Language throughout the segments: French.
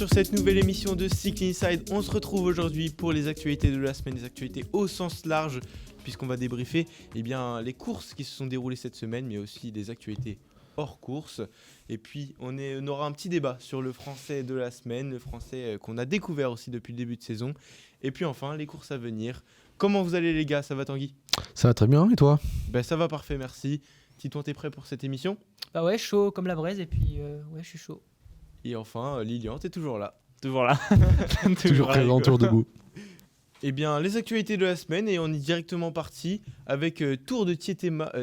sur cette nouvelle émission de Cycle Inside. On se retrouve aujourd'hui pour les actualités de la semaine, des actualités au sens large, puisqu'on va débriefer les courses qui se sont déroulées cette semaine, mais aussi des actualités hors course. Et puis on aura un petit débat sur le français de la semaine, le français qu'on a découvert aussi depuis le début de saison. Et puis enfin, les courses à venir. Comment vous allez les gars? Ça va Tanguy? Ça va très bien, et toi? Ça va parfait, merci. Titouan, t'es prêt pour cette émission? Bah ouais, chaud comme la braise, et puis ouais, je suis chaud. Et enfin, Lilian, t'es toujours là. Toujours là. Toujours présent, toujours debout. Eh bien, les actualités de la semaine, et on est directement parti avec Tour de Tietema,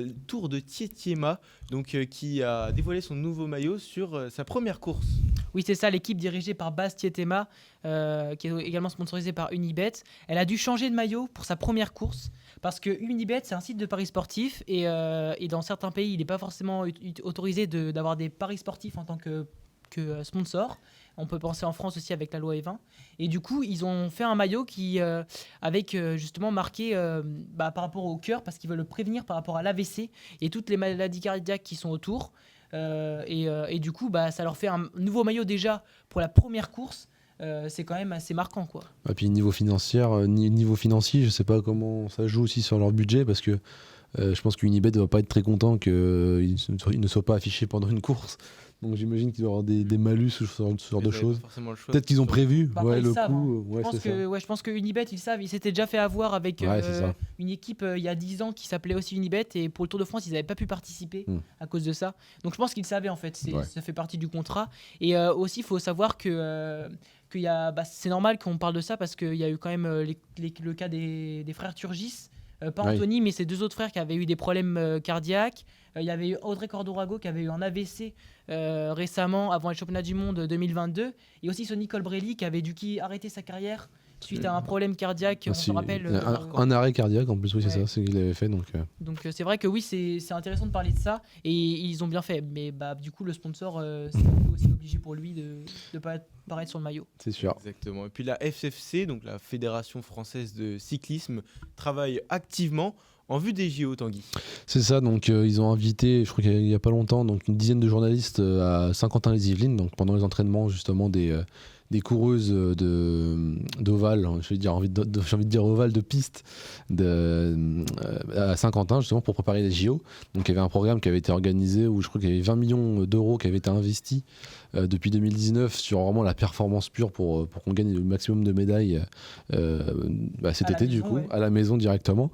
qui a dévoilé son nouveau maillot sur sa première course. Oui, c'est ça, l'équipe dirigée par Bas Tietema, qui est également sponsorisée par Unibet. Elle a dû changer de maillot pour sa première course, parce que Unibet, c'est un site de paris sportifs, et dans certains pays, il n'est pas forcément autorisé d'avoir des paris sportifs en tant que sponsor. On peut penser en France aussi avec la loi E20. Et du coup, ils ont fait un maillot qui, avec justement marqué par rapport au cœur, parce qu'ils veulent le prévenir par rapport à l'AVC et toutes les maladies cardiaques qui sont autour. Et du coup, ça leur fait un nouveau maillot déjà pour la première course. C'est quand même assez marquant, quoi. Et puis niveau financier, je sais pas comment ça joue aussi sur leur budget, parce que je pense qu'Unibet ne va pas être très content qu'ils ne soient pas affichés pendant une course. Donc j'imagine qu'il doit y avoir des malus ou ce genre de choses. Peut-être qu'ils ont prévu le coup. Je pense que Unibet, ils savent. Ils s'étaient déjà fait avoir avec une équipe il y a 10 ans qui s'appelait aussi Unibet. Et pour le Tour de France, ils n'avaient pas pu participer à cause de ça. Donc je pense qu'ils savaient en fait. Ça fait partie du contrat. Et aussi, il faut savoir que c'est normal qu'on parle de ça parce qu'il y a eu quand même le cas des frères Turgis. Pas Anthony, mais ses deux autres frères qui avaient eu des problèmes cardiaques. Il y avait eu Audrey Cordorago qui avait eu un AVC récemment, avant les championnats du monde 2022. Et aussi Sonny Colbrelli qui avait dû arrêter sa carrière suite à un problème cardiaque, on se rappelle. Un arrêt cardiaque en plus, oui, c'est ça, c'est ce qu'il avait fait. Donc c'est vrai que oui, c'est intéressant de parler de ça. Et ils ont bien fait. Mais du coup, le sponsor, c'est aussi obligé pour lui de ne pas apparaître sur le maillot. C'est sûr. Exactement. Et puis la FFC, donc la Fédération Française de Cyclisme, travaille activement en vue des JO, Tanguy. C'est ça, donc ils ont invité, je crois qu'il n'y a pas longtemps, donc une dizaine de journalistes à Saint-Quentin-les-Yvelines, donc pendant les entraînements justement des coureuses d'ovale, j'ai envie de dire ovale de piste à Saint-Quentin justement pour préparer les JO. Donc il y avait un programme qui avait été organisé où je crois qu'il y avait 20 millions d'euros qui avaient été investis depuis 2019 sur vraiment la performance pure pour qu'on gagne le maximum de médailles cet été du coup, à la maison directement.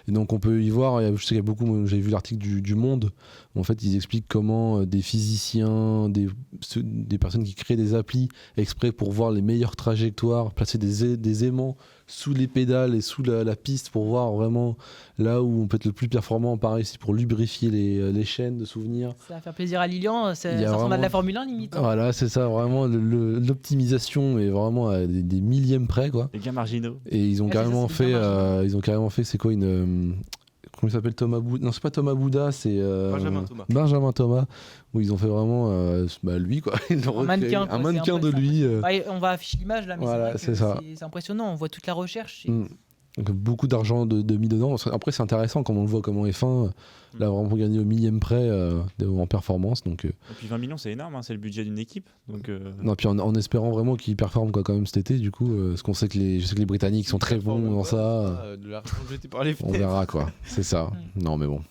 Et donc on peut y voir, je sais qu'il y a beaucoup, j'ai vu l'article du Monde où en fait ils expliquent comment des physiciens, des personnes qui créent des applis exprès pour voir les meilleures trajectoires, placer des aimants sous les pédales et sous la piste pour voir vraiment là où on peut être le plus performant. Pareil, c'est pour lubrifier les chaînes de souvenirs. Ça va faire plaisir à Lilian, ça ressemble à de la Formule 1 limite. Voilà, c'est ça, vraiment l'optimisation est vraiment à des millièmes près, quoi. Les gains marginaux. Et ils ont carrément fait, c'est quoi comment il s'appelle, Thomas Bouda? Non, c'est pas Thomas Bouda, c'est Benjamin Thomas, où ils ont fait vraiment lui, quoi. Un mannequin de lui. On va afficher l'image là, mais voilà, c'est impressionnant, on voit toute la recherche. Donc, beaucoup d'argent de mis dedans. Après, c'est intéressant quand on le voit comment F1 l'a vraiment gagné au millième près en performance. Donc, et puis 20 millions, c'est énorme, c'est le budget d'une équipe. Donc, Non, puis en espérant vraiment qu'ils performent quand même cet été, du coup, parce qu'on sait je sais que les Britanniques sont très bons dans ça. De l'argent jeté par les fenêtres. On verra, quoi. C'est ça. Non, mais bon.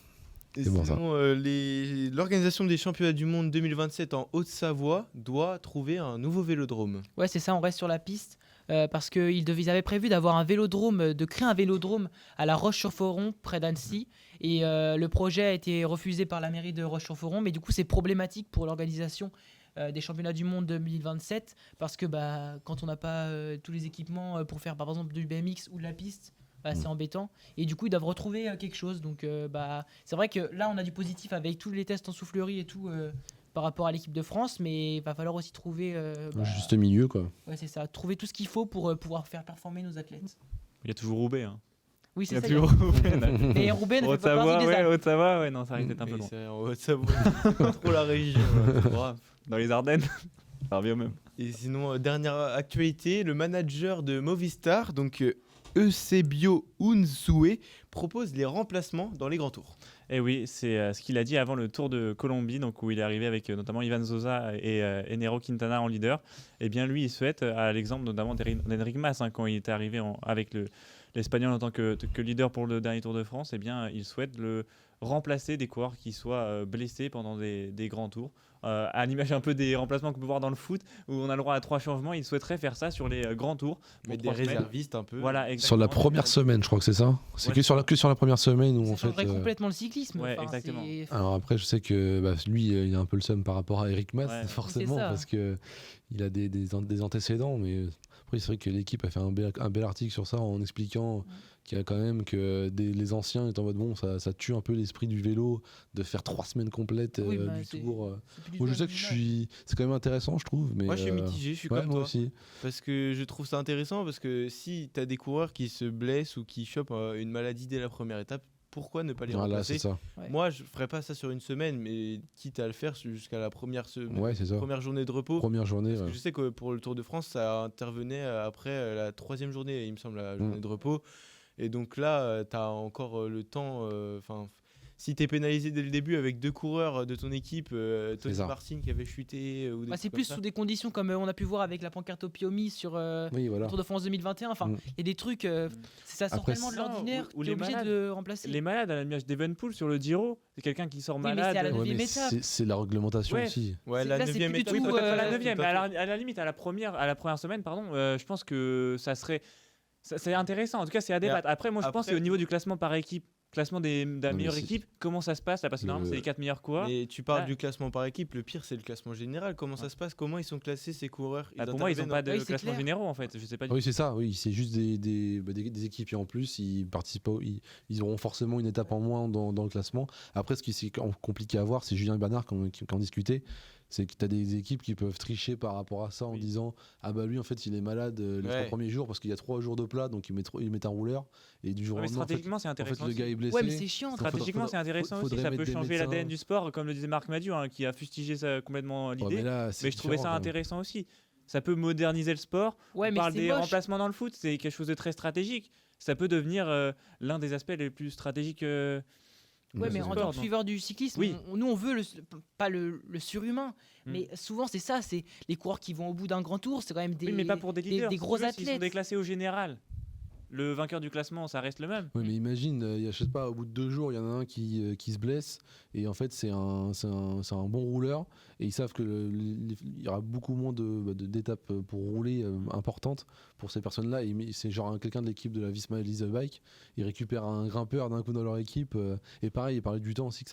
C'est bon, ça. L'organisation des championnats du monde 2027 en Haute-Savoie doit trouver un nouveau vélodrome. Ouais, c'est ça, on reste sur la piste. Parce qu'ils avaient prévu de créer un vélodrome à la Roche-sur-Foron, près d'Annecy. Et le projet a été refusé par la mairie de Roche-sur-Foron. Mais du coup, c'est problématique pour l'organisation des championnats du monde 2027. Parce que quand on n'a pas tous les équipements pour faire, par exemple, du BMX ou de la piste, c'est embêtant. Et du coup, ils doivent retrouver quelque chose. Donc, c'est vrai que là, on a du positif avec tous les tests en soufflerie et tout. Par rapport à l'équipe de France, mais il va falloir aussi trouver... juste milieu, quoi. Ouais, c'est ça. Trouver tout ce qu'il faut pour pouvoir faire performer nos athlètes. Il y a toujours Roubaix. Oui, c'est ça. Il y a toujours Roubaix. Mais Roubaix ne fait pas partie des Alpes. Haute-Savoie, non, ça risque d'être un peu long. En Haute-Savoie, c'est pas trop la région. Grave. Dans les Ardennes, ça revient au même. Et sinon, dernière actualité, le manager de Movistar, donc Eusebio Unzue propose les remplacements dans les grands tours. Et oui, c'est ce qu'il a dit avant le Tour de Colombie, donc où il est arrivé avec notamment Ivan Zoza et Enero Quintana en leader. Et bien lui, il souhaite, à l'exemple notamment d'Enric Mas, hein, quand il était arrivé avec l'Espagnol en tant que leader pour le dernier Tour de France, eh bien, il souhaite remplacer des coureurs qui soient blessés pendant des grands tours. À l'image un peu des remplacements qu'on peut voir dans le foot, où on a le droit à 3 changements, il souhaiterait faire ça sur les grands tours. Mais pour des 3 semaines. réservistes un peu. Voilà, Sur la exactement. première semaine, je crois que c'est ça. C'est Ouais, que sur la première semaine où Ça en fait. changerait complètement le cyclisme. Ouais, Enfin, exactement. c'est- Alors après, je sais que lui, il a un peu le seum par rapport à Eric Mas, Ouais. forcément, C'est ça. parce que il a des antécédents. Mais après, c'est vrai que l'équipe a fait un bel article sur ça en expliquant qu'il y a quand même que les anciens étant en mode bon, ça tue un peu l'esprit du vélo de faire 3 semaines complètes Oui, bah, du c'est- tour. c'est plus du Moi, je tout sais la que même image. c'est quand même intéressant, je trouve. Mais Moi, je suis mitigé, je suis ouais, comme moi toi. aussi. Parce que je trouve ça intéressant, parce que si tu as des coureurs qui se blessent ou qui chopent une maladie dès la première étape, pourquoi ne pas les Voilà, remplacer c'est ça. Ouais. Moi, je ferais pas ça sur une semaine, mais quitte à le faire jusqu'à la première Ouais, c'est ça. première journée de repos. Première journée. Parce que ouais. je sais que pour le Tour de France, ça intervenait après la 3e journée, il me semble, la journée de repos. Et donc là, tu as encore le temps. Enfin, si tu es pénalisé dès le début avec 2 coureurs de ton équipe, Tony ça. Martin qui avait chuté, ou des Bah, c'est trucs comme plus ça. sous des conditions comme on a pu voir avec la pancarte au Piomi sur Oui, voilà. le Tour de France 2021. Enfin, il y a des trucs, ça sort Après, tellement de Non, l'ordinaire ou que tu les es obligé malades. de remplacer. Les malades, à l'image d'Evenpool sur le Giro, c'est quelqu'un qui sort Oui, mais malade. c'est à la Ouais, 9e mais étape. c'est la réglementation Ouais. aussi. Ouais, C'est- la là, c'est 9e plus du étape. tout, Oui, peut-être pas la euh, 9e, mais à la limite, à la première semaine, pardon, je pense que ça serait. C'est intéressant, en tout cas, c'est à débattre. Après, moi, je pense que après- au niveau du classement par équipe, classement de la mais meilleure c'est- équipe, comment ça se passe là? Parce que normalement, c'est les 4 meilleurs coureurs. Mais tu parles Là- du classement par équipe, le pire c'est le classement général. Comment ça se passe? Comment ils sont classés ces coureurs? Bah, pour moi, ils n'ont pas de Oui, c'est classement clair. généraux en fait. Je sais pas du Oui, c'est ça, oui, c'est juste des équipiers en plus, ils participent ils auront forcément une étape en moins dans le classement. Après, ce qui est compliqué à voir, c'est Julien Bernard qui en discutait, c'est que tu as des équipes qui peuvent tricher par rapport à ça en Oui. disant ah bah lui en fait il est malade les Ouais. 3 premiers jours parce qu'il y a 3 jours de plat, donc il met un rouleur et du jour au Mais lendemain en fait, stratégiquement, c'est intéressant. le aussi. gars est blessé. Ouais, mais c'est chiant. Faudra- Stratégiquement, c'est intéressant aussi. faudrait Ça peut mettre des changer médecins. l'ADN du sport, comme le disait Marc Madiou, hein, qui a fustigé ça complètement Ouais, l'idée. mais là, c'est Mais je trouvais différent, ça quand même. intéressant aussi. Ça peut moderniser le sport. Ouais, On mais parle c'est des moche. remplacements dans le foot, c'est quelque chose de très stratégique. Ça peut devenir l'un des aspects les plus stratégiques. Ouais, de mais ce en sport. tant que suiveur du cyclisme, Oui. nous on veut pas le surhumain, Mm. mais souvent c'est ça, c'est les coureurs qui vont au bout d'un grand tour, c'est quand même des, Oui, mais pas pour des leaders. des Si gros tu veux, s'ils sont athlètes. déclassés au général. Le vainqueur du classement, ça reste le même. Oui, mais imagine, je sais pas, au bout de 2 jours, il y en a un qui se blesse et en fait c'est un bon rouleur et ils savent que il y aura beaucoup moins d'étapes pour rouler importantes pour ces personnes-là. Et c'est genre quelqu'un de l'équipe de la Visma Lease Bike, ils récupèrent un grimpeur d'un coup dans leur équipe et pareil, il parlait du temps aussi que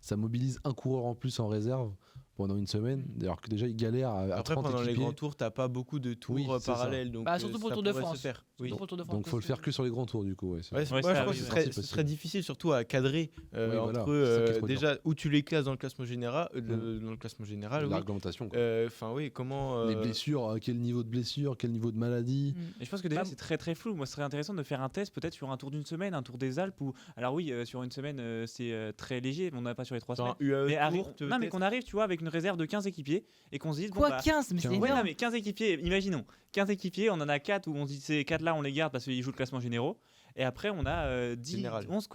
ça mobilise un coureur en plus en réserve pendant une semaine, alors que déjà ils galèrent à Après, 30 pendant les équipiers. grands tours, t'as pas beaucoup de tours Oui, c'est ça. parallèles. Donc, Bah, surtout pour le ça Tour de pourrait se France. faire. Oui. Pour le Tour de France, Donc faut le faire que sur les grands tours du coup. Ouais, c'est Ouais, vrai. Ouais, moi, ça, je pense oui, que oui. ce serait Possible. difficile surtout à cadrer Oui, voilà. entre C'est ça qui est trop déjà où tu les classes dans le classement général, Mm. dans le classement général. La Oui. réglementation. quoi. Enfin oui, comment Les blessures, quel niveau de blessure, quel niveau de maladie. Mm. Et je pense que déjà, Bah, c'est très très flou. Moi, ce serait intéressant de faire un test peut-être sur un tour d'une semaine, un tour des Alpes. Alors oui, sur une semaine, c'est très léger, mais on n'a pas sur les 3 sur semaines. un UAE Mais tour, non, mais qu'on arrive, tu vois, avec une réserve de 15 équipiers et qu'on se dise, bon, Quoi, bah, 15? Mais c'est 15. ouais, non, énorme. mais 15 équipiers, imaginons. 15 équipiers, on en a 4 où on se dit ces 4-là, on les garde parce qu'ils jouent le classement généraux. Et après, on a 10, Général. 11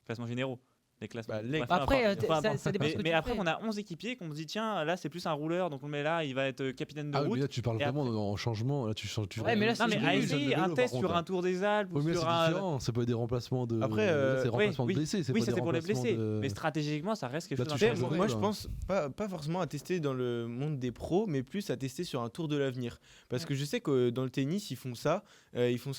classements généraux. Les classements. Bah, les- Bref, Après, peu importe. ça dépend ce que Mais tu après, fais. on a 11 équipiers qu'on se dit, tiens, là, c'est plus un rouleur, donc on le met là, il va être capitaine de Ah oui, route. mais là tu parles Et vraiment en changement. Là tu changes. Ouais, mais là, Non, c'est mais nul. à Nul. essayer un test sur un tour des Alpes Oui, ou mais là, sur c'est un. différent. Ça peut être des remplacements de. Après, là, c'est des oui, remplacements oui. de blessés. Oui, pas ça des c'est pour les remplacements blessés. de- Mais stratégiquement, ça reste quelque Là, chose tu Après, changes d'intéressant. de moi règle, je hein. pense pas forcément à tester dans le monde des pros, mais plus à tester sur un tour de l'avenir. Parce que je sais que dans le tennis, ils font ça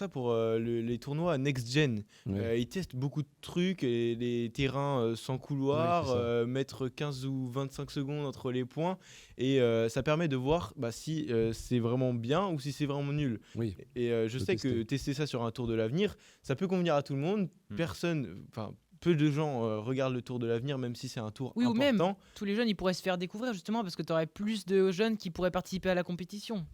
pour les tournois next gen. Ouais. Ils testent beaucoup de trucs, et les terrains sans couloir, Ouais, c'est ça. mettre 15 ou 25 secondes entre les points, et ça permet de voir si c'est vraiment bien ou si c'est vraiment nul. Oui. Et je De sais que tester. tester ça sur un tour de l'avenir, ça peut convenir à tout le monde. Peu de gens regardent le tour de l'avenir, même si c'est un tour Oui, ou important. même tous les jeunes, ils pourraient se faire découvrir justement parce que tu aurais plus de jeunes qui pourraient participer à la compétition.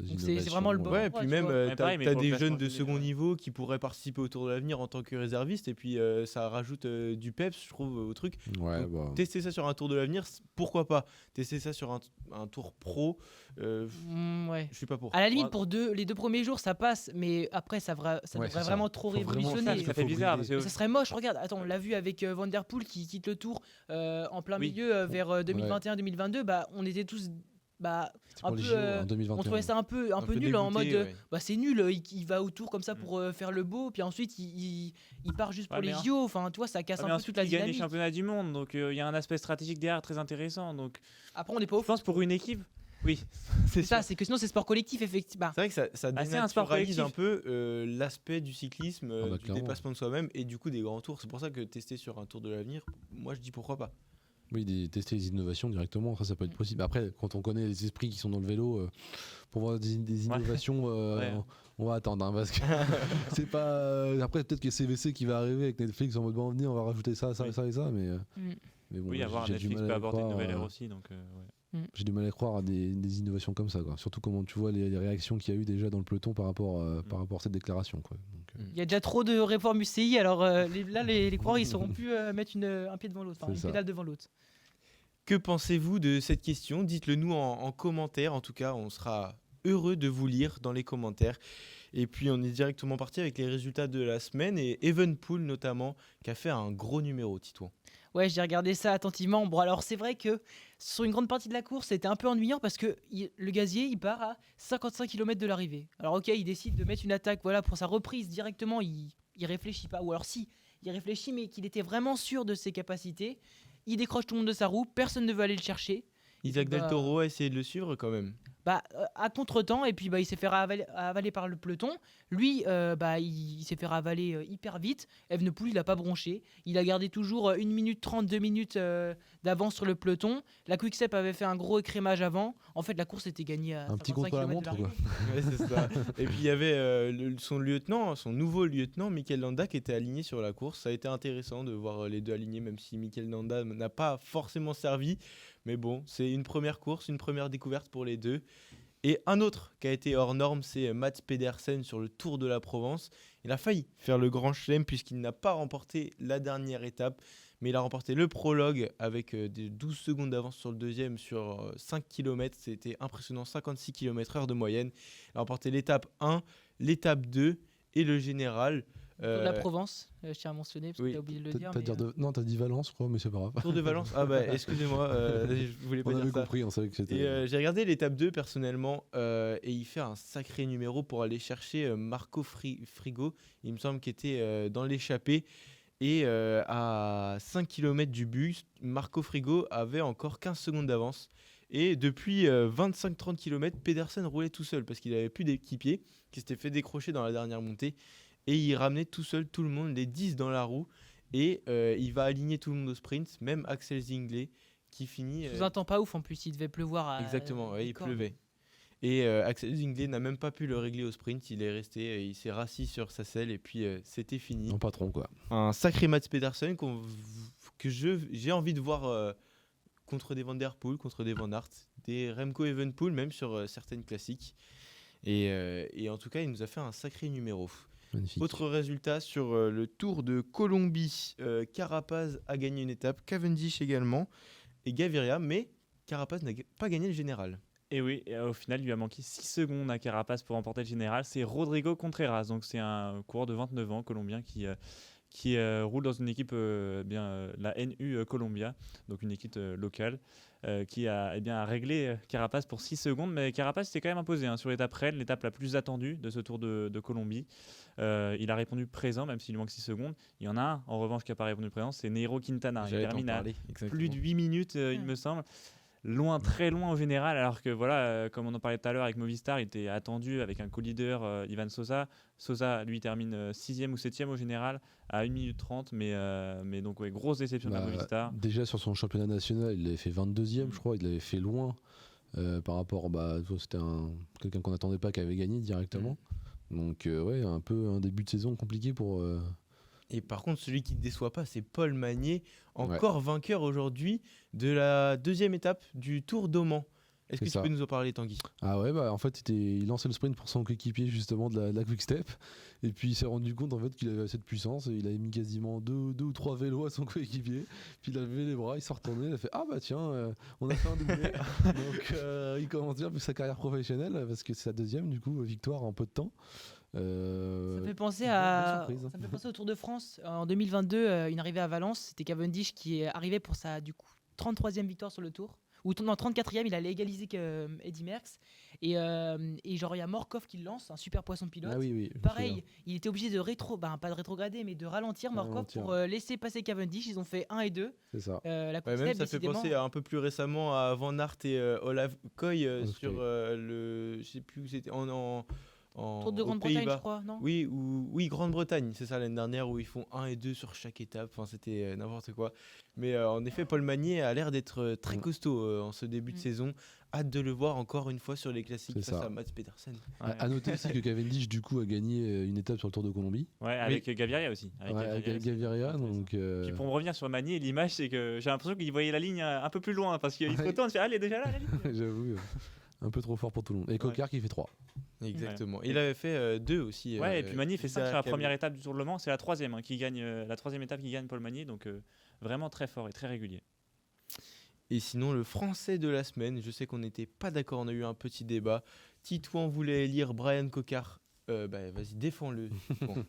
Donc c'est vraiment le bon Ouais, et endroit, puis tu même, vois. Ouais, pareil, mais t'as pour le des classement jeunes de général, second ouais. niveau qui pourraient participer au Tour de l'Avenir en tant que réservistes, et puis ça rajoute du peps, je trouve, au truc. Ouais, Donc, bah. tester ça sur un Tour de l'Avenir, pourquoi pas. Tester ça sur un Tour pro, Ouais. je suis pas pour. À la limite, Ouais. pour les 2 premiers jours, ça passe, mais après, ça Ouais, devrait c'est ça. vraiment trop Faut vraiment révolutionner. Ça fait bizarre parce Mais que ça serait moche, regarde, attends, on l'a vu avec Van Der Poel qui quitte le Tour en plein Oui. milieu vers 2021-2022, bah on était tous bah C'est un pour les peu JO en on 2021. trouvait ça un peu peu nul en mode dégoûté, ouais. bah c'est nul, il va au Tour comme ça pour faire le beau, puis ensuite il part juste pour Ouais, les mais JO, enfin tu vois, ça casse mais un peu ensuite, toute la il gagne les dynamique. championnats du monde, donc il y a un aspect stratégique derrière très intéressant. Donc, Après on n'est pas au je pense pour une équipe, oui, c'est ça, c'est que sinon c'est sport collectif effectivement. C'est vrai que ça Bah, c'est un sport dénaturalise un collectif. peu l'aspect du cyclisme, Ah bah, du clairement. dépassement de soi-même et du coup des grands tours. C'est pour ça que tester sur un Tour de l'Avenir, moi je dis pourquoi pas. Oui, tester les innovations directement, ça peut être possible. Après, quand on connaît les esprits qui sont dans le vélo, pour voir des innovations, Ouais. on va attendre. Hein, parce que c'est pas. Après, peut-être que CVC qui va arriver avec Netflix en mode bon, venez, on va rajouter ça, ça, Oui. ça et ça. Mais bon, Oui, avoir j'ai du Netflix mal peut à apporter une croire, nouvelle ère aussi. Donc, ouais. j'ai du mal à croire à des innovations comme ça. Quoi. Surtout comment tu vois les réactions qu'il y a eu déjà dans le peloton par rapport à cette déclaration. Quoi. Donc, Il y a déjà trop de réformes UCI, alors les coureurs ils sauront plus mettre un pied devant l'autre, enfin C'est une ça. pédale devant l'autre. Que pensez-vous de cette question? Dites-le nous en commentaire. En tout cas, on sera heureux de vous lire dans les commentaires. Et puis, on est directement parti avec les résultats de la semaine et Evenpool notamment, qui a fait un gros numéro, Titouan. Ouais, j'ai regardé ça attentivement. Bon, alors c'est vrai que sur une grande partie de la course, c'était un peu ennuyant parce que le gazier, il part à 55 km de l'arrivée. Alors ok, il décide de mettre une attaque voilà, pour sa reprise directement, il réfléchit pas. Ou alors si, il réfléchit, mais qu'il était vraiment sûr de ses capacités. Il décroche tout le monde de sa roue, personne ne veut aller le chercher. Isaac bah- Del Toro a essayé de le suivre quand même. À contre-temps, et puis il s'est fait avaler par le peloton. Lui, il s'est fait ravaler hyper vite. Evenepoel, il n'a pas bronché. Il a gardé toujours 1 minute 30, 2 minutes d'avance sur le peloton. La Quick-Step avait fait un gros écrémage avant. En fait, la course était gagnée à un petit 55 contre-la-montre, km de quoi. l'arrivée. Ouais, c'est ça. Et puis, il y avait son nouveau lieutenant, Mikel Landa, qui était aligné sur la course. Ça a été intéressant de voir les deux alignés, même si Mikel Landa n'a pas forcément servi. Mais bon, c'est une première course, une première découverte pour les deux. Et un autre qui a été hors norme, c'est Mats Pedersen sur le Tour de la Provence. Il a failli faire le grand chelem puisqu'il n'a pas remporté la dernière étape, mais il a remporté le prologue avec des 12 secondes d'avance sur le deuxième sur 5 km. C'était impressionnant, 56 km/h de moyenne. Il a remporté l'étape 1, l'étape 2 et le général. Tour de la Provence, je tiens à mentionner, parce oui. que tu as oublié de le dire. Non, t'as dit Valence, je crois, mais c'est pas grave. Tour de Valence. Ah bah excusez-moi, je voulais pas On dire avait ça. compris, on savait que c'était. Et j'ai regardé l'étape 2 personnellement et il fait un sacré numéro pour aller chercher Marco Frigo, il me semble qu'il était dans l'échappée. Et à 5 km du but, Marco Frigo avait encore 15 secondes d'avance. Et depuis 25-30 km, Pedersen roulait tout seul parce qu'il n'avait plus d'équipier, qui s'était fait décrocher dans la dernière montée. Et il ramenait tout seul tout le monde, les 10 dans la roue. Et il va aligner tout le monde au sprint, même Axel Zinglet qui finit. Sous un temps pas ouf, en plus, il devait pleuvoir. Exactement, ouais, il cordes. pleuvait. Et Axel Zinglet n'a même pas pu le régler au sprint, il est resté, il s'est rassis sur sa selle et puis c'était fini. Non, patron, quoi. Un sacré Mats Pedersen que j'ai envie de voir contre des Van Der Poel, contre des Van Aert, des Remco Evenepoel, même sur certaines classiques. Et en tout cas, il nous a fait un sacré numéro. Magnifique. Autre résultat sur le Tour de Colombie, Carapaz a gagné une étape, Cavendish également, et Gaviria, mais Carapaz n'a pas gagné le général. Et oui, et au final, il lui a manqué 6 secondes à Carapaz pour remporter le général. C'est Rodrigo Contreras, donc c'est un coureur de 29 ans, colombien, qui roule dans une équipe, la NU Colombia, donc une équipe locale, qui a réglé Carapaz pour 6 secondes. Mais Carapaz s'était quand même imposé sur l'étape Rennes, l'étape la plus attendue de ce Tour de Colombie. Il a répondu présent, même s'il lui manque 6 secondes. Il y en a un, en revanche, qui n'a pas répondu présent, c'est Nairo Quintana. Il termine à plus de 8 minutes, il me semble. Loin, très loin au général, alors que voilà, comme on en parlait tout à l'heure avec Movistar, il était attendu avec un co-leader, Ivan Sosa. Sosa, lui, termine 6e ou 7e au général à 1 minute 30, mais donc, ouais, grosse déception de la Movistar. Déjà sur son championnat national, il avait fait 22e, je crois, il l'avait fait loin par rapport. C'était quelqu'un qu'on n'attendait pas qui avait gagné directement. Donc, ouais, un peu un début de saison compliqué pour. Et par contre, celui qui ne déçoit pas, c'est Paul Magnier, encore vainqueur aujourd'hui de la deuxième étape du Tour d'Oman. Est-ce que C'est tu ça. peux nous en parler, Tanguy? Ah ouais, bah en fait, il lançait le sprint pour son coéquipier justement de la Quick Step. Et puis il s'est rendu compte en fait qu'il avait assez de puissance. Et il avait mis quasiment deux ou trois vélos à son coéquipier. Puis il a levé les bras, il s'est retourné, il a fait ah bah tiens, on a fait un doublé. Donc il commence bien sa carrière professionnelle parce que c'est sa deuxième du coup victoire en peu de temps. Ça me fait penser bonne surprise. ça me fait penser au Tour de France. En 2022, une arrivée à Valence, c'était Cavendish qui est arrivé pour sa du coup 33e victoire sur le Tour. Ou non, 34e, il allait égaliser Eddy Merckx. Et genre, il y a Morkov qui le lance, un super poisson pilote. Ah oui, oui. je me Pareil, souviens. il était obligé de pas de rétrograder, mais de ralentir Morkov Ralentir. pour laisser passer Cavendish. Ils ont fait 1 et 2. C'est ça. La Ouais, Quick même Step, ça fait décidément, penser à un peu plus récemment à Van Aert et Olav Koy Olav sur Koy. le. Je sais plus où c'était. Tour de aux Grande-Bretagne, Pays-Bas. je crois, non? Oui, Grande-Bretagne, c'est ça l'année dernière où ils font 1 et 2 sur chaque étape. Enfin, c'était n'importe quoi. Mais en effet, Paul Magnier a l'air d'être très costaud en ce début de saison. Hâte de le voir encore une fois sur les classiques C'est face ça. à Mats Pedersen. Ouais. À noter aussi que Cavendish du coup a gagné une étape sur le Tour de Colombie. Ouais, avec Gaviria aussi. Avec Ouais, avec aussi. Gaviria. Intéressant. Donc, Puis pour me revenir sur Magnier, l'image, c'est que j'ai l'impression qu'il voyait la ligne un peu plus loin parce qu'il se Ouais. retourne, il fait ah, elle est déjà là, la ligne. j'avoue, un peu trop fort pour tout le monde. Et Coquard qui fait 3. Exactement. Il avait fait 2 aussi. Ouais, et puis Magnier fait 5 sur la derrière première étape du Tour de Le Mans, c'est la troisième qui gagne, la troisième étape qui gagne Paul Magnier, donc vraiment très fort et très régulier. Et sinon, le français de la semaine, je sais qu'on n'était pas d'accord, on a eu un petit débat. Titouan voulait lire Brian Cocard. Vas-y, défends-le. Titouan.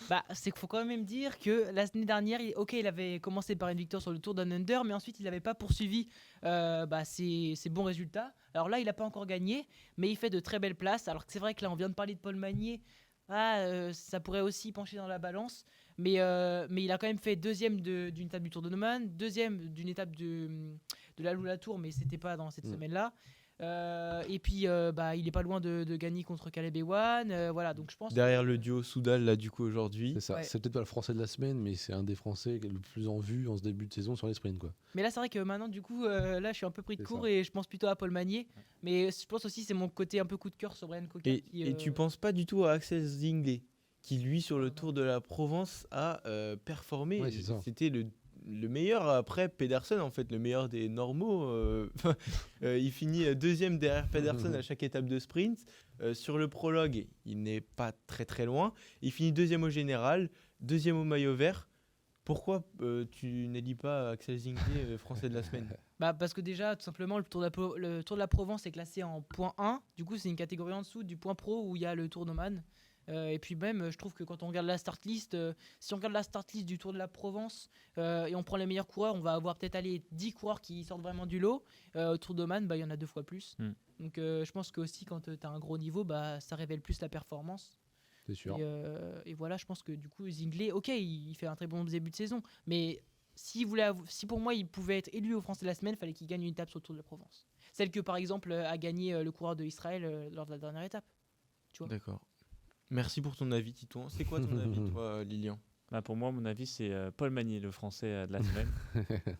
Bah, c'est qu'il faut quand même dire que l'année dernière, il avait commencé par une victoire sur le Tour Down Under, mais ensuite il n'avait pas poursuivi ses bons résultats. Alors là, il n'a pas encore gagné, mais il fait de très belles places. Alors que c'est vrai que là, on vient de parler de Paul Magnier. Ça pourrait aussi pencher dans la balance, mais il a quand même fait deuxième d'une étape du Tour de Neumann, deuxième d'une étape de la Loula-Tour, mais c'était pas dans cette semaine-là. Et puis il est pas loin de gagner contre Caleb Ewan. Voilà, donc je pense. Derrière le duo Soudal, là, du coup, aujourd'hui. C'est ça. Ouais. C'est peut-être pas le français de la semaine, mais c'est un des Français le plus en vue en ce début de saison sur les sprints. Quoi. Mais là, c'est vrai que maintenant, du coup, là, je suis un peu pris de C'est court ça. et je pense plutôt à Paul Magnier. Mais je pense aussi c'est mon côté un peu coup de cœur sur Brian Cocard. Et tu penses pas du tout à Axel Zinglet, qui lui, sur le Tour de la Provence, a performé. Ouais, c'est ça. C'était le meilleur après Pedersen, en fait, le meilleur des normaux. Il finit deuxième derrière Pedersen à chaque étape de sprint. Sur le prologue, il n'est pas très très loin. Il finit deuxième au général, deuxième au maillot vert. Pourquoi tu n'élis pas Axel Zinglet, français de la semaine? Parce que déjà, tout simplement, le Tour de la Provence est classé en point 1. Du coup, c'est une catégorie en dessous du point pro où il y a le Tour Neumann. Et puis même, je trouve que quand on regarde la start list, si on regarde la start list du Tour de la Provence et on prend les meilleurs coureurs, on va avoir peut-être 10 coureurs qui sortent vraiment du lot. Au Tour de Neumann, il y en a 2 fois plus. Donc je pense que aussi quand tu as un gros niveau, ça révèle plus la performance. C'est sûr. Et voilà, je pense que du coup, Zinglet, ok, il fait un très bon début de saison, mais si pour moi il pouvait être élu au Français de la semaine, il fallait qu'il gagne une étape sur le Tour de la Provence. Celle que par exemple a gagné le coureur de Israël lors de la dernière étape. Tu vois. D'accord. Merci pour ton avis, Titouan. C'est quoi ton avis, toi, Lilian? Pour moi, mon avis, c'est Paul Magnier, le français de la semaine,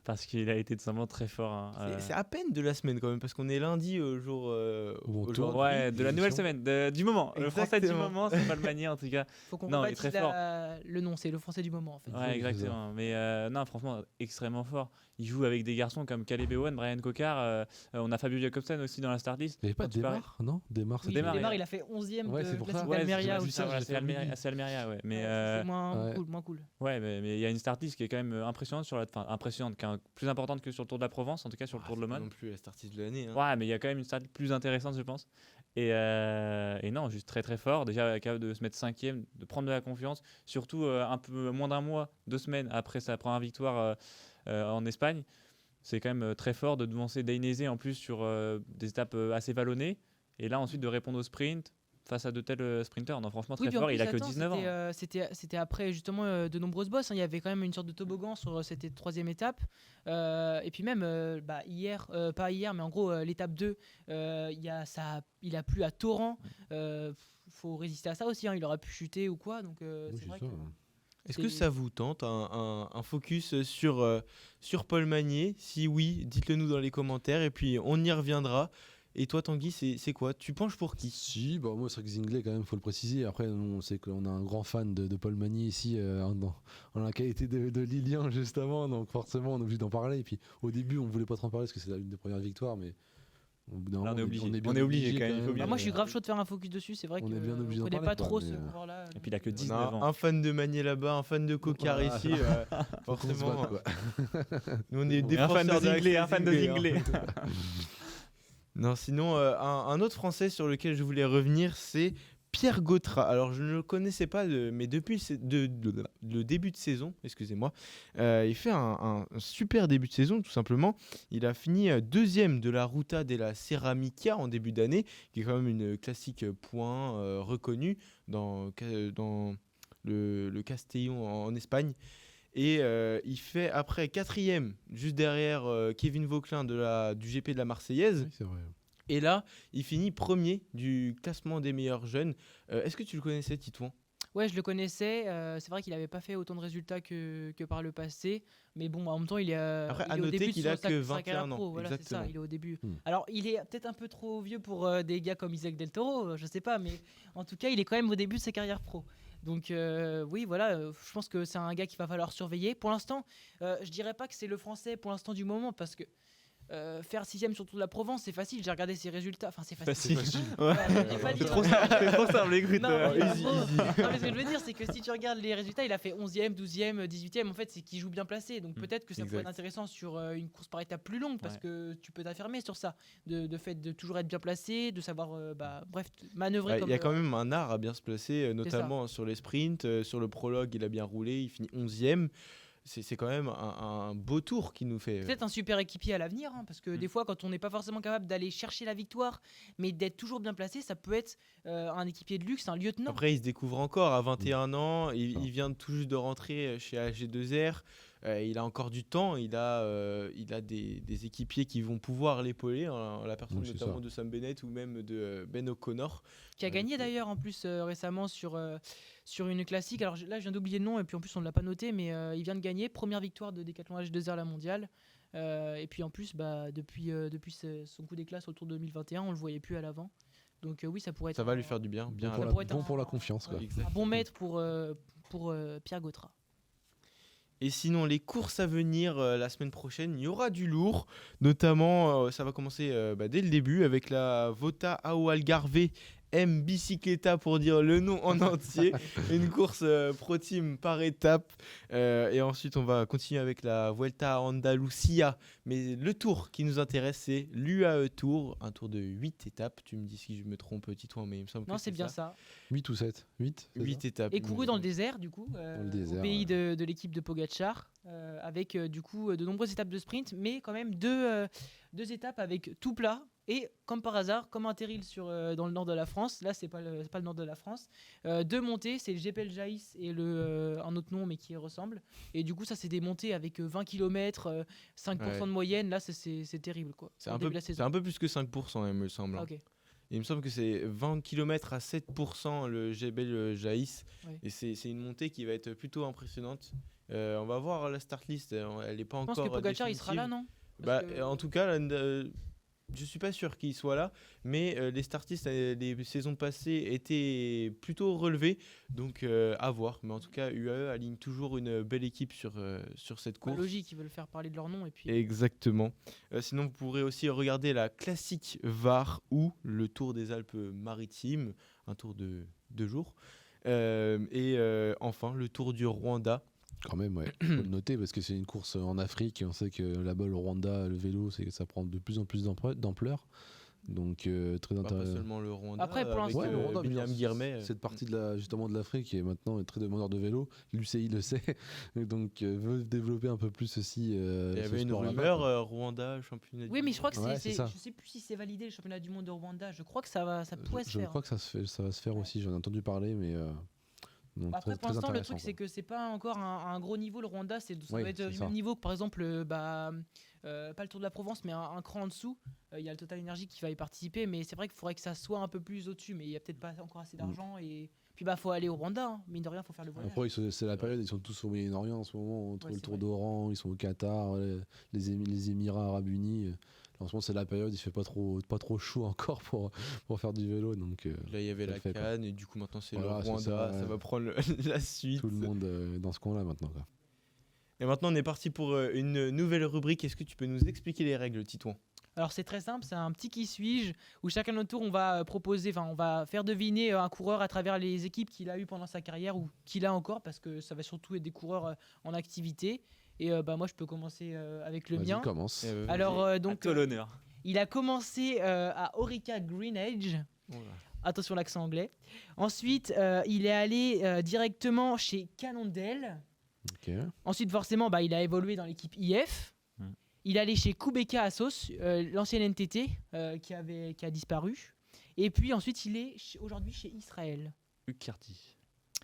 parce qu'il a été tout simplement très fort. Hein, C'est à peine de la semaine quand même, parce qu'on est lundi au jour. aujourd'hui. Ouais, de la nouvelle semaine, du moment. Le français du Exactement. moment, c'est Paul Magnier en tout cas. Faut qu'on Non, il est rebaptise très fort. le nom, c'est le Français du moment en fait. Ouais, exactement. Mais non, franchement, extrêmement fort. Il joue avec des garçons comme Caleb Ewan, Brian Cocard. On a Fabio Jacobsen aussi dans la start list. Il n'y avait pas de Desmar, non Desmar, Oui, c'était- Desmar, il a fait 11e Ouais, c'est de pour classique ça. Ouais, d'Almeria j'ai vu aussi. ça, voilà, j'ai c'est fait midi. c'est Almeria, ouais. Mais C'est moins ouais. cool. ouais, mais il y a une start list qui est quand même impressionnante impressionnante, qui est plus importante que sur le Tour de la Provence, en tout cas sur le Tour de Le C'est pas Mans. non plus la startiste de l'année. Hein. Ouais, mais il y a quand même une start plus intéressante, je pense. Et non, juste très très fort. Déjà capable de se mettre 5e, de prendre de la confiance, surtout un peu moins d'un mois, 2 semaines après sa première victoire en Espagne. C'est quand même très fort de devancer Dainese en plus sur des étapes assez vallonnées. Et là, ensuite, de répondre au sprint face à de tels sprinteurs. Non, franchement, très Oui, puis en fort. plus, Il a que attends, 19 ans. C'était après justement de nombreuses bosses. Hein. Il y avait quand même une sorte de toboggan sur cette 3e étape. Et puis même hier, pas hier, mais en gros l'étape 2, il a plu à torrent. Faut résister à ça aussi. Hein. Il aurait pu chuter ou quoi. Donc Oui, c'est c'est vrai ça. que Est-ce que ça vous tente un focus sur Paul Magnier? Si oui, dites-le nous dans les commentaires et puis on y reviendra. Et toi, Tanguy, c'est quoi? Tu penches pour qui? Si, moi, c'est vrai que Zinglet, quand même, faut le préciser. Après, on sait qu'on a un grand fan de Paul Magnier ici, en la qualité de Lilian, justement. Donc, forcément, on est obligé d'en parler. Et puis, au début, on voulait pas trop en parler parce que c'est une des premières victoires. Mais Au bout d'un Là, moment, on est obligé. bien On est obligé quand même, il faut même. bien Bah, moi, je suis grave chaud de faire un focus dessus. C'est vrai On que est bien obligé je d'en connais parler, pas quoi, trop mais, ce pouvoir-là. Et puis il a que On 19 a ans. un fan de Manier là-bas, un fan de Cocard Voilà. ici. Faut qu'on se Forcément, batte, quoi. nous on est Et des un fan de Zinglé, un fan de Zinglé. Non, sinon, un autre Français sur lequel je voulais revenir, c'est Pierre Gautra. Alors, je ne le connaissais pas, mais depuis le début de saison, excusez-moi, il fait un super début de saison, tout simplement. Il a fini deuxième de la Ruta della Ceramica en début d'année, qui est quand même une classique point reconnue dans le Castellón en Espagne. Et il fait après quatrième, juste derrière Kevin Vauquelin du GP de la Marseillaise. Oui, c'est vrai. Et là, il finit premier du classement des meilleurs jeunes. Est-ce que tu le connaissais, Titouan? Ouais, je le connaissais. C'est vrai qu'il n'avait pas fait autant de résultats que par le passé. Mais bon, en même temps, il est, Après, il à est au noter début qu'il de a sa que carrière 21 ans, pro. Voilà, c'est ça, exactement. il est au début. Hmm. Alors, il est peut-être un peu trop vieux pour des gars comme Isaac Del Toro, je sais pas. Mais en tout cas, il est quand même au début de sa carrière pro. Donc oui, voilà, je pense que c'est un gars qu'il va falloir surveiller. Pour l'instant, je dirais pas que c'est le français pour l'instant du moment parce que faire 6ème sur le Tour de la Provence, c'est facile. J'ai regardé ses résultats. Enfin, c'est facile. Ouais. Je vais pas C'est dire- trop simple, c'est trop simple, écoute. Non, mais easy, en gros- easy. non, mais ce que je veux dire, c'est que si tu regardes les résultats, il a fait 11e, 12e, 18e. En fait, c'est qu'il joue bien placé. Donc peut-être que ça pourrait Exact. être intéressant sur une course par étape plus longue parce Ouais. que tu peux t'affirmer sur ça. De fait de toujours être bien placé, de savoir, bref, manœuvrer Ouais, comme. il y a quand même un art à bien se placer, ça. notamment sur les sprints. Sur le prologue, il a bien roulé, il finit 11e. C'est quand même un beau tour qu'il nous fait. Peut-être un super équipier à l'avenir, hein, parce que des fois, quand on n'est pas forcément capable d'aller chercher la victoire, mais d'être toujours bien placé, ça peut être un équipier de luxe, un lieutenant. Après, il se découvre encore à 21 ans. Il vient tout juste de rentrer chez AG2R. Il a encore du temps. Il a des équipiers qui vont pouvoir l'épauler. Hein, la personne Oui, c'est notamment ça. de Sam Bennett ou même de Ben O'Connor. Qui a gagné d'ailleurs en plus récemment sur une classique. Alors là, je viens d'oublier le nom et puis en plus on ne l'a pas noté, mais il vient de gagner. Première victoire de Decathlon H2R la mondiale. Et puis en plus, depuis son coup d'éclat sur le Tour 2021, on ne le voyait plus à l'avant. Donc oui, ça pourrait être Ça va lui faire du bien. Bien Bon à pour la- pourrait être bon pour la confiance, quoi. un bon maître pour Pierre Gautra. Et sinon, les courses à venir la semaine prochaine, il y aura du lourd. Notamment, ça va commencer dès le début avec la Volta ao Algarve M Bicicleta pour dire le nom en entier. Une course pro team par étape. Et ensuite, on va continuer avec la Vuelta a Andalucía. Mais le tour qui nous intéresse, c'est l'UAE Tour. Un tour de 8 étapes. Tu me dis si je me trompe, Titouan, mais il me semble Non, que c'est bien ça. 8 ou 7 8 8 étapes. Et couru dans le désert, du coup, le désert, au pays ouais. de l'équipe de Pogacar, avec du coup de nombreuses étapes de sprint, mais quand même deux étapes avec tout plat. Et comme par hasard, comme un terril dans le nord de la France, là c'est pas le nord de la France, deux montées, c'est le Jebel Jaïs et un autre nom mais qui ressemble. Et du coup ça c'est des montées avec 20 km, 5% Ouais. de moyenne, là c'est terrible quoi. C'est Au un, début peu, de la c'est saison. un peu plus que 5%, il me semble. Ah, ok. Il me semble que c'est 20 km à 7% le Jebel Jaïs. Ouais. Et c'est une montée qui va être plutôt impressionnante. On va voir la start list. Elle n'est pas Je encore pense que Pogacar il sera là, définitive. non? Bah, Parce que- en tout cas, je suis pas sûr qu'il soit là. Mais les start lists les saisons passées étaient plutôt relevées. Donc à voir. Mais en tout cas, UAE aligne toujours une belle équipe sur cette Bah, course. logique, ils veulent faire parler de leur nom et puis. Exactement. Sinon, vous pourrez aussi regarder la classique VAR ou le Tour des Alpes-Maritimes, un tour de 2 jours. Enfin, le Tour du Rwanda. Quand même, ouais. Faut le noter parce que c'est une course en Afrique et on sait que là-bas, le Rwanda, le vélo, ça prend de plus en plus d'ampleur. Donc, très Pas intéressant. seulement le Rwanda. Après, pour avec, l'instant, Ouais, le Rwanda, mais Binyam genre, Guirmet. cette partie justement de l'Afrique est maintenant très demandeur de vélo. L'UCI le sait, donc veut développer un peu plus ceci. Il y avait une sport là-bas, rumeur, quoi. Rwanda, championnat du Oui, mais je crois que Ouais, c'est. c'est ça. Je sais plus si c'est validé le championnat du monde de Rwanda. Je crois que ça pourrait se Je faire. crois que ça va se faire aussi. J'en ai entendu parler, mais donc Après, très, pour très l'instant, le intéressant, truc, c'est quoi. que c'est pas encore un gros niveau. Le Rwanda, ça Oui, doit être c'est du ça. même niveau que par exemple, pas le Tour de la Provence, mais un cran en dessous. Il y a le Total Energy qui va y participer, mais c'est vrai qu'il faudrait que ça soit un peu plus au-dessus. Mais il y a peut-être pas encore assez d'argent. Et puis, faut aller au Rwanda. Hein. Mine de rien, faut faire le voyage. Après, c'est la période, ils sont tous au Moyen-Orient en ce moment, entre Ouais, le c'est Tour vrai. d'Oran, ils sont au Qatar, les Émirats Arabes Unis. En ce moment, c'est la période, il fait pas trop chaud encore pour faire du vélo. Donc, Là, il y avait ça la le fait, quoi. Cannes, et du coup, maintenant, c'est Voilà, le c'est Rwanda. ça, Ça ouais. va prendre la suite. tout le monde est dans ce coin-là maintenant, quoi. Et maintenant, on est parti pour une nouvelle rubrique. Est-ce que tu peux nous expliquer les règles, Titouan? Alors c'est très simple, c'est un petit qui suis-je où chacun de notre tour on va on va faire deviner un coureur à travers les équipes qu'il a eu pendant sa carrière ou qu'il a encore parce que ça va surtout être des coureurs en activité. Et moi je peux commencer avec le Vas-y, mien. commence. Alors À donc toi l'honneur. il a commencé à Orica Greenedge. Attention l'accent anglais. Ensuite il est allé directement chez Cannondale. Ok. Ensuite forcément il a évolué dans l'équipe IF. Il est allé chez Kubeka Assos, l'ancienne NTT qui a disparu. Et puis ensuite, il est aujourd'hui chez Israël. Ucardi.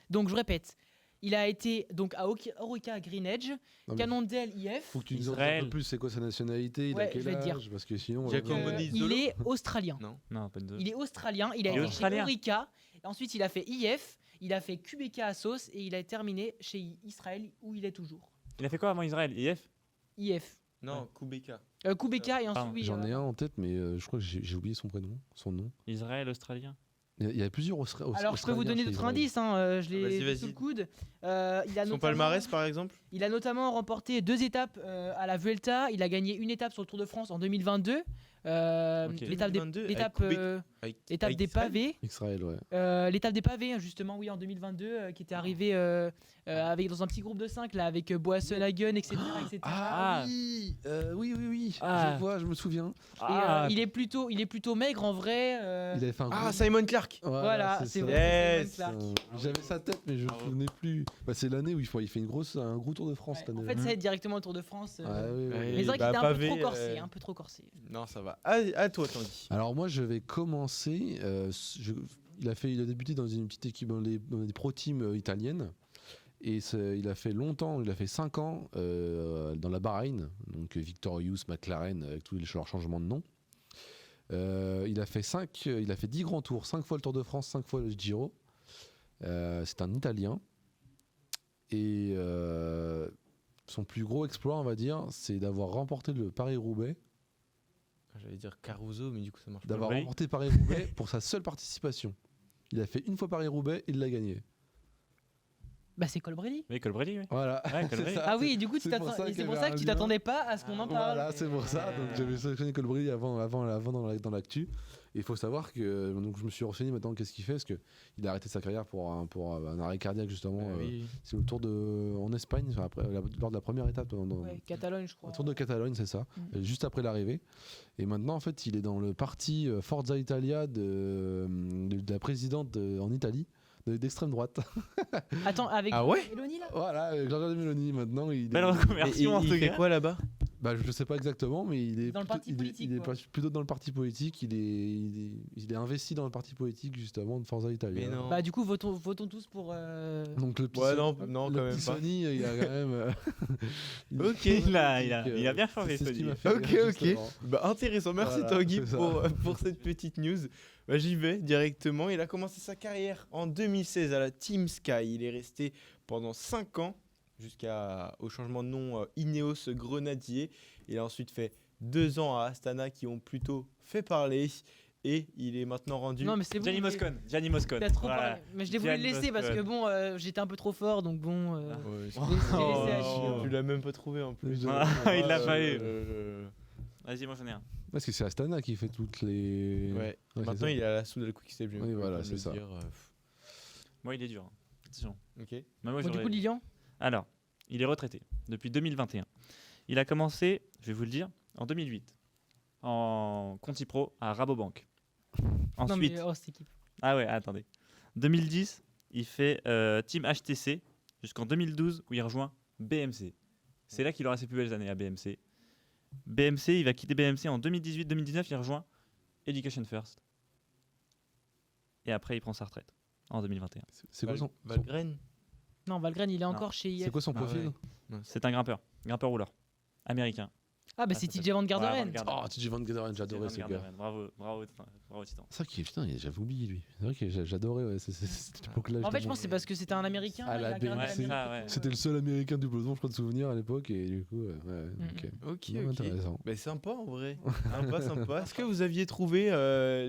Donc je répète, il a été donc à Orica Greenedge, Non, mais Cannondale IF. faut que tu nous en dises un Israël. peu plus, c'est quoi sa nationalité, il Ouais, a quel je vais te dire. âge, parce que sinon... Giacomo Euh, Nizolo. il est australien. Non. Non, pas de. Il est australien, il a Il est été australien. chez Orica, ensuite il a fait IF, il a fait Kubeka Assos et il a terminé chez Israël où il est toujours. Il a fait quoi avant Israël? IF? IF. Non, Kubeka. Kubeka et ensuite Pardon, oui, J'en ai un en tête, mais je crois que j'ai oublié son prénom, son nom. Israël, australien. Il y a plusieurs Alors je peux vous donner d'autres indices, hein, je l'ai Vas-y, sous vas-y. le coude. Il a Son notamment- palmarès, par exemple. Il a notamment remporté 2 étapes à la Vuelta. Il a gagné une étape sur le Tour de France en 2022. Ok. L'étape 2022, avec l'étape, Kubeka. l'étape Avec des Israël. pavés. Israël, ouais. L'étape des pavés, justement, oui, en 2022, qui était arrivé avec, dans un petit groupe de 5 là, avec Boasson-Hagen, etc. etc. Ah. oui, Ah. je vois, je me souviens. Et, il est plutôt maigre en vrai. Il avait fait un Ah, gros- Simon Clark. Voilà, c'est ça. vrai. Yes. c'est Simon Clark. J'avais sa tête, mais je ne me Bravo. souvenais plus. Bah, c'est l'année où il fait un gros Tour de France Ouais, cette en année. fait, ça aide directement le Tour de France. Ouais, ouais, ouais. Mais c'est vrai Bah, qu'il était pavé, un peu trop corsé. Un peu trop corsé. Non, ça va. À toi, Tanguy. Alors moi, je vais commencer. Il a débuté dans une petite équipe dans des pro teams italiennes. Et il a fait longtemps, il a fait 5 ans dans la Bahreïn, donc Victorious, McLaren, avec tous leurs changements de nom. Il a fait 10 grands tours, 5 fois le Tour de France, 5 fois le Giro. C'est un Italien. Et son plus gros exploit, on va dire, c'est d'avoir remporté le Paris-Roubaix, J'allais dire Caruso, mais du coup, ça marche pas. d'avoir Oui. remporté Paris-Roubaix pour sa seule participation. Il a fait une fois Paris-Roubaix, il l'a gagné. Bah, c'est Colbrelli. Oui, Colbrelli, oui. Voilà. Ouais, Colbrelli. C'est ça. Ah oui, du coup, c'est pour ça c'est qu'il y pour avait ça un que tu lien. t'attendais pas à ce qu'on en parle. Voilà, c'est pour ça. Donc j'avais sélectionné Colbrelli avant dans l'actu. Et il faut savoir que donc je me suis renseigné maintenant qu'est-ce qu'il fait parce que il a arrêté sa carrière pour un arrêt cardiaque justement. Oui. C'est le Tour en Espagne, enfin, lors de la première étape dans Ouais, Catalogne, je crois. le Tour de Catalogne, c'est ça, juste après l'arrivée. Et maintenant en fait il est dans le parti Forza Italia de la présidente en Italie. D'extrême droite. Attends, avec Ah ouais Mélanie là Voilà, avec Giorgia Meloni maintenant. Belle Et reconversion en il tout fait cas. quoi là-bas? Bah, je sais pas exactement, mais il est Dans le parti politique, il est quoi. plutôt dans le parti politique. Il est investi dans le parti politique justement de Forza Italia. Mais non. Bah, du coup, votons tous pour. Donc le petit, Ouais, non, non, le quand même petit pas. Sony, il a quand même. Ok. Il a bien changé, c'est ce qui Sony. m'a fait Ok, rire, ok. justement. Bah, intéressant. Merci Voilà, Tanguy c'est ça. pour cette petite news. Bah, j'y vais directement. Il a commencé sa carrière en 2016 à la Team Sky. Il est resté pendant 5 ans jusqu'au changement de nom Ineos Grenadier. Il a ensuite fait 2 ans à Astana qui ont plutôt fait parler. Et il est maintenant rendu. Non, mais c'est bon. Gianni mais- Moscone. T'as trop Voilà. parlé. Mais je l'ai voulu le Gianni laisser parce que Moscone. bon, j'étais un peu trop fort, donc bon. Ouais, c'est- je l'ai laissé à Oh. Gio. Tu l'as même pas trouvé en plus. Ah, il l'a pas eu. Euh, Vas-y, moi j'en ai un. Parce que c'est Astana qui fait toutes les. Ouais. Ouais, c'est Maintenant, ça. il est à la Soudal Quick-Step. Oui, voilà, c'est ça. Moi, il est dur. hein. Attention. Ok. Mais moi, Bon, du j'aurais- coup, Lilian. Alors, il est retraité depuis 2021. Il a commencé, je vais vous le dire, en 2008 en Conti Pro à Rabobank. Non, Ensuite, mais oh, cette équipe. ah ouais, attendez. 2010, il fait Team HTC jusqu'en 2012 où il rejoint BMC. C'est là qu'il aura ses plus belles années à BMC. BMC, il va quitter BMC en 2018-2019, il rejoint Education First. Et après, il prend sa retraite en 2021. C'est quoi son. Valgren. Non, Valgren, il est Non. encore chez IF. C'est quoi son Ah profil ouais. C'est un grimpeur rouleur, américain. Ah, bah Ah, c'est ça TJ Van Garderen. Voilà, Oh, TJ Van Garderen, j'adorais ce gars. Bravo, bravo Titan. C'est vrai qu'il putain, j'avais oublié lui. C'est vrai que j'adorais ouais, cette époque-là. En fait, je j'étais pense que c'est parce que c'était un américain. Ah, il la a gardé BMC. l'Amérique. Ah, ouais. C'était le seul américain du peloton, je crois, de souvenir à l'époque, et du coup, ouais, ok. Ok, Non, ok. intéressant. Bah, sympa en vrai. Sympa, sympa. Est-ce que vous aviez trouvé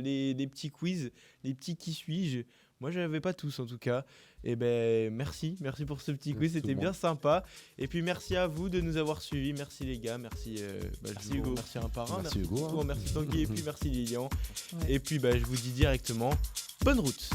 les petits quiz, les petits qui suis-je? Moi, je n'avais pas tous en tout cas. Et ben merci pour ce petit quiz, Merci tout c'était le bien monde. sympa. Et puis merci à vous de nous avoir suivis. Merci les gars, merci. Merci Je vous Hugo. remercie un par un. Merci Hugo, hein. Merci Tanguy et puis merci Lilian. Ouais. Et puis je vous dis directement bonne route.